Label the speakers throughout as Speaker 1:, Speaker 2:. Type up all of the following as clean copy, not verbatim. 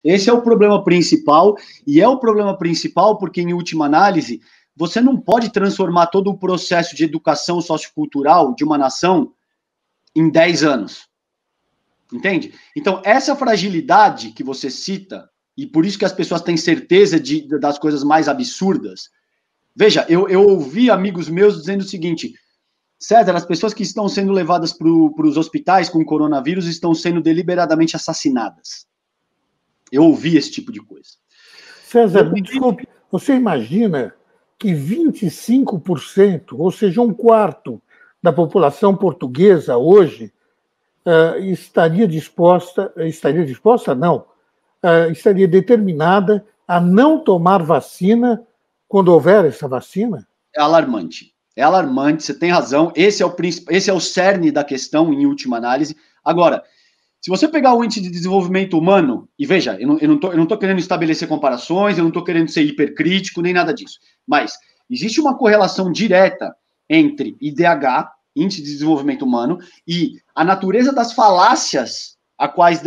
Speaker 1: Esse é o problema principal, e é o problema principal porque, em última análise, você não pode transformar todo o processo de educação sociocultural de uma nação em 10 anos. Entende? Então, essa fragilidade que você cita, e por isso que as pessoas têm certeza das coisas mais absurdas. Veja, eu ouvi amigos meus dizendo o seguinte: César, as pessoas que estão sendo levadas para os hospitais com coronavírus estão sendo deliberadamente assassinadas. Eu ouvi esse tipo de coisa.
Speaker 2: César, me desculpe, você imagina que 25%, ou seja, um quarto da população portuguesa hoje, estaria determinada a não tomar vacina quando houver essa vacina?
Speaker 1: É alarmante. É alarmante, você tem razão. Esse é o cerne da questão, em última análise. Agora, se você pegar o índice de desenvolvimento humano, e veja, eu não estou querendo estabelecer comparações, eu não estou querendo ser hipercrítico, nem nada disso, mas existe uma correlação direta entre IDH, índice de desenvolvimento humano, e a natureza das falácias a quais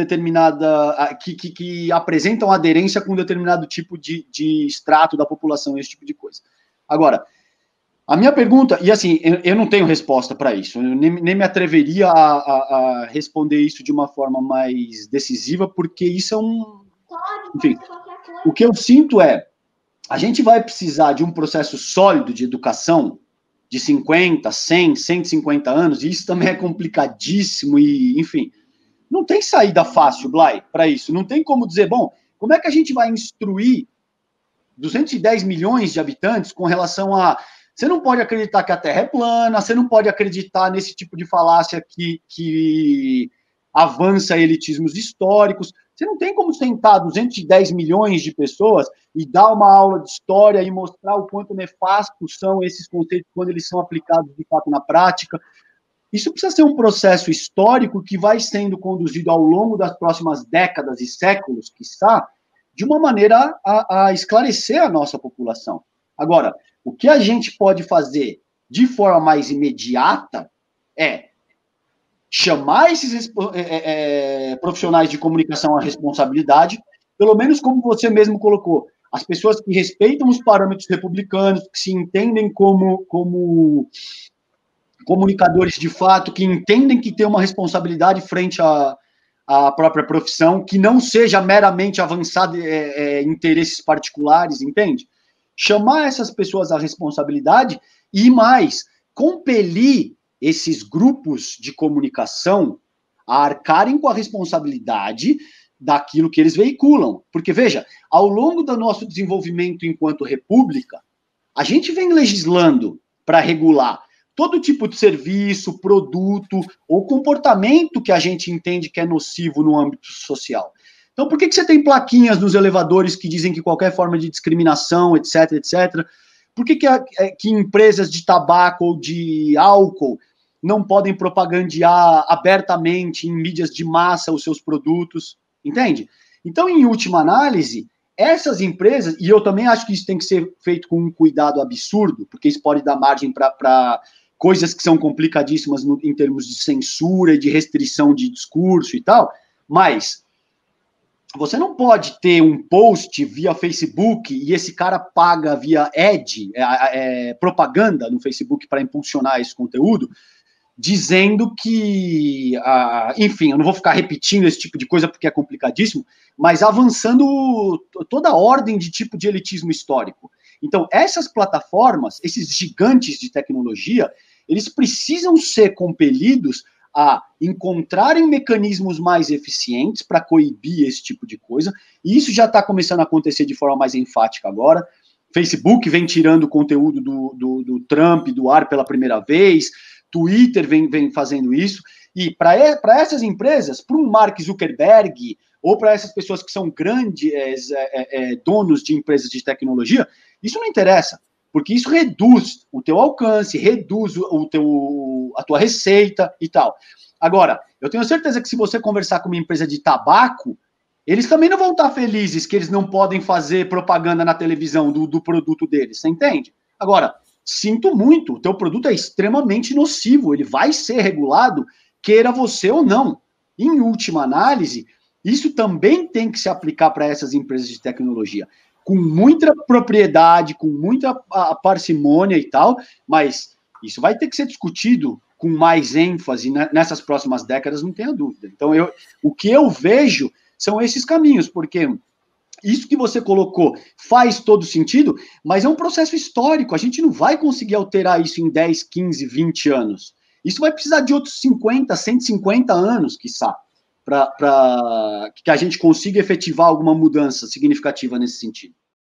Speaker 1: que apresentam aderência com determinado tipo de extrato da população, esse tipo de coisa. Agora, a minha pergunta, e assim, eu não tenho resposta para isso, eu nem me atreveria a responder isso de uma forma mais decisiva, porque isso é Enfim, o que eu sinto a gente vai precisar de um processo sólido de educação de 50, 100, 150 anos, e isso também é complicadíssimo, e, enfim, não tem saída fácil, Blay, para isso. Não tem como dizer, bom, como é que a gente vai instruir 210 milhões de habitantes com relação a... Você não pode acreditar que a Terra é plana, você não pode acreditar nesse tipo de falácia que avança elitismos históricos. Você não tem como sentar 210 milhões de pessoas e dar uma aula de história e mostrar o quanto nefastos são esses conceitos quando eles são aplicados de fato na prática. Isso precisa ser um processo histórico que vai sendo conduzido ao longo das próximas décadas e séculos, quiçá, de uma maneira a esclarecer a nossa população. Agora, o que a gente pode fazer de forma mais imediata é chamar esses profissionais de comunicação à responsabilidade, pelo menos como você mesmo colocou, as pessoas que respeitam os parâmetros republicanos, que se entendem como comunicadores de fato, que entendem que tem uma responsabilidade frente à própria profissão, que não seja meramente avançado interesses particulares, entende? Chamar essas pessoas à responsabilidade e mais, compelir esses grupos de comunicação a arcarem com a responsabilidade daquilo que eles veiculam. Porque, veja, ao longo do nosso desenvolvimento enquanto república, a gente vem legislando para regular todo tipo de serviço, produto ou comportamento que a gente entende que é nocivo no âmbito social. Então, por que você tem plaquinhas nos elevadores que dizem que qualquer forma de discriminação, etc, etc? Por que empresas de tabaco ou de álcool não podem propagandear abertamente em mídias de massa os seus produtos? Entende? Então, em última análise, essas empresas, e eu também acho que isso tem que ser feito com um cuidado absurdo, porque isso pode dar margem para coisas que são complicadíssimas em termos de censura e de restrição de discurso e tal, mas você não pode ter um post via Facebook e esse cara paga via propaganda no Facebook para impulsionar esse conteúdo, dizendo que, enfim, eu não vou ficar repetindo esse tipo de coisa porque é complicadíssimo, mas avançando toda a ordem de tipo de elitismo histórico. Então, essas plataformas, esses gigantes de tecnologia, eles precisam ser compelidos a encontrarem mecanismos mais eficientes para coibir esse tipo de coisa, e isso já está começando a acontecer de forma mais enfática agora. Facebook vem tirando o conteúdo do Trump do ar pela primeira vez, Twitter vem fazendo isso, e para essas empresas, para um Mark Zuckerberg, ou para essas pessoas que são grandes donos de empresas de tecnologia, isso não interessa, porque isso reduz o teu alcance, reduz a tua receita e tal. Agora, eu tenho certeza que se você conversar com uma empresa de tabaco, eles também não vão estar felizes que eles não podem fazer propaganda na televisão do produto deles, você entende? Agora, sinto muito, o teu produto é extremamente nocivo, ele vai ser regulado, queira você ou não. Em última análise, Isso também tem que se aplicar para essas empresas de tecnologia, com muita propriedade, com muita parcimônia e tal, mas isso vai ter que ser discutido com mais ênfase nessas próximas décadas, não tenha dúvida. Então, o que eu vejo são esses caminhos, porque isso que você colocou faz todo sentido, mas é um processo histórico, a gente não vai conseguir alterar isso em 10, 15, 20 anos. Isso vai precisar de outros 50, 150 anos, quiçá, para que a gente consiga efetivar alguma mudança significativa nesse sentido.